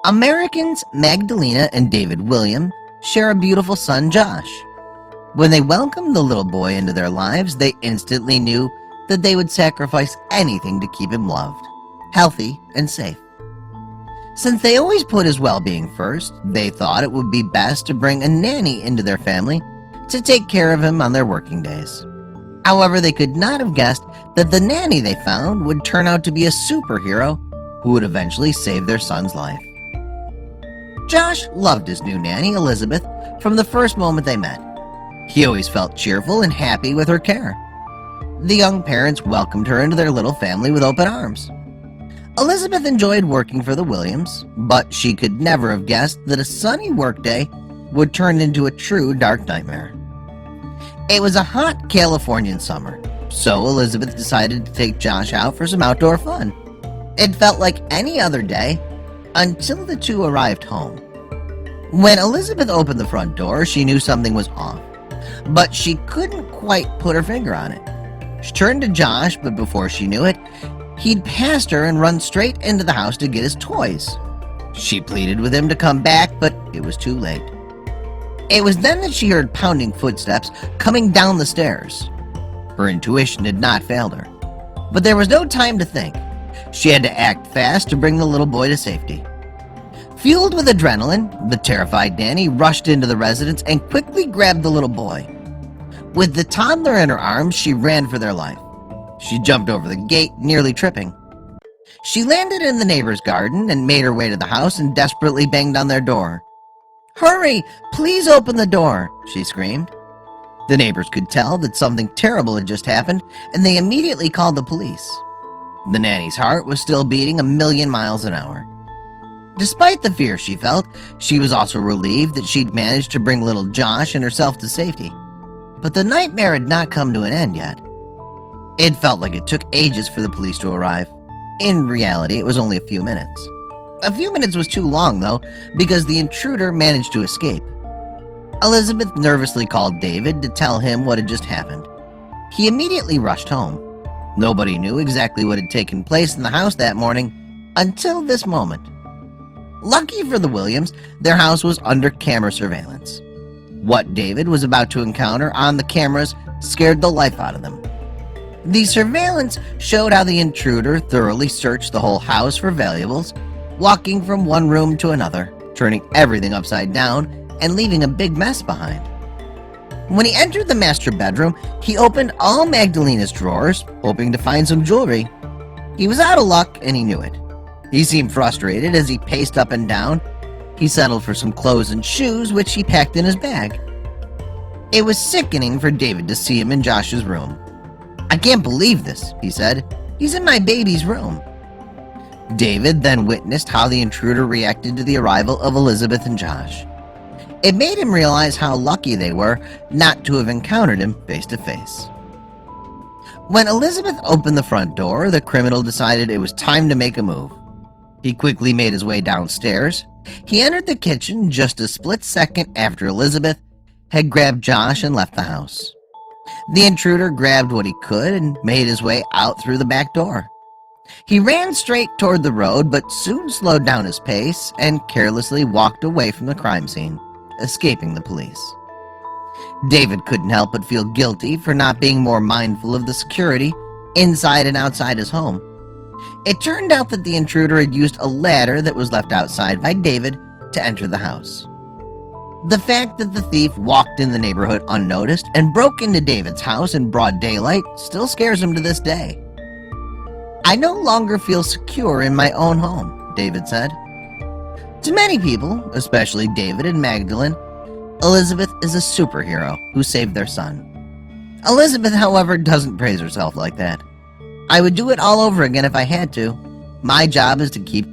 Americans Magdalena and David William share a beautiful son, Josh. When they welcomed the little boy into their lives, they instantly knew that they would sacrifice anything to keep him loved, healthy, and safe. Since they always put his well-being first, they thought it would be best to bring a nanny into their family to take care of him on their working days. However, they could not have guessed that the nanny they found would turn out to be a superhero who would eventually save their son's life. Josh loved his new nanny, Elizabeth, from the first moment they met. He always felt cheerful and happy with her care. The young parents welcomed her into their little family with open arms. Elizabeth enjoyed working for the Williams, but she could never have guessed that a sunny workday would turn into a true dark nightmare. It was a hot Californian summer, so Elizabeth decided to take Josh out for some outdoor fun. It felt like any other day until the two arrived home. When Elizabeth opened the front door, she knew something was off, but she couldn't quite put her finger on it. She turned to Josh, but before she knew it, he'd passed her and run straight into the house to get his toys. She pleaded with him to come back, but it was too late. It was then that she heard pounding footsteps coming down the stairs. Her intuition had not failed her, but there was no time to think. She had to act fast to bring the little boy to safety. Fueled with adrenaline, the terrified nanny rushed into the residence and quickly grabbed the little boy. With the toddler in her arms, she ran for their life. She jumped over the gate, nearly tripping. She landed in the neighbor's garden and made her way to the house and desperately banged on their door. "Hurry! Please open the door!" she screamed. The neighbors could tell that something terrible had just happened, and they immediately called the police. The nanny's heart was still beating 1,000,000 miles an hour. Despite the fear she felt, she was also relieved that she'd managed to bring little Josh and herself to safety. But the nightmare had not come to an end yet. It felt like it took ages for the police to arrive. In reality, it was only a few minutes. A few minutes was too long, though, because the intruder managed to escape. Elizabeth nervously called David to tell him what had just happened. He immediately rushed home. Nobody knew exactly what had taken place in the house that morning until this moment. Lucky for the Williams, their house was under camera surveillance. What David was about to encounter on the cameras scared the life out of them. The surveillance showed how the intruder thoroughly searched the whole house for valuables, walking from one room to another, turning everything upside down and leaving a big mess behind. When he entered the master bedroom, he opened all Magdalena's drawers, hoping to find some jewelry. He was out of luck, and he knew it. He seemed frustrated as he paced up and down. He settled for some clothes and shoes, which he packed in his bag. It was sickening for David to see him in Josh's room. "I can't believe this," he said. "He's in my baby's room." David then witnessed how the intruder reacted to the arrival of Elizabeth and Josh. It made him realize how lucky they were not to have encountered him face to face. When Elizabeth opened the front door, the criminal decided it was time to make a move. He quickly made his way downstairs. He entered the kitchen just a split second after Elizabeth had grabbed Josh and left the house. The intruder grabbed what he could and made his way out through the back door. He ran straight toward the road, but soon slowed down his pace and carelessly walked away from the crime scene, escaping the police. David couldn't help but feel guilty for not being more mindful of the security inside and outside his home. It turned out that the intruder had used a ladder that was left outside by David to enter the house. The fact that the thief walked in the neighborhood unnoticed and broke into David's house in broad daylight still scares him to this day. "I no longer feel secure in my own home," David said. To many people, especially David and Magdalene, Elizabeth is a superhero who saved their son. Elizabeth, however, doesn't praise herself like that. "I would do it all over again if I had to. My job is to keep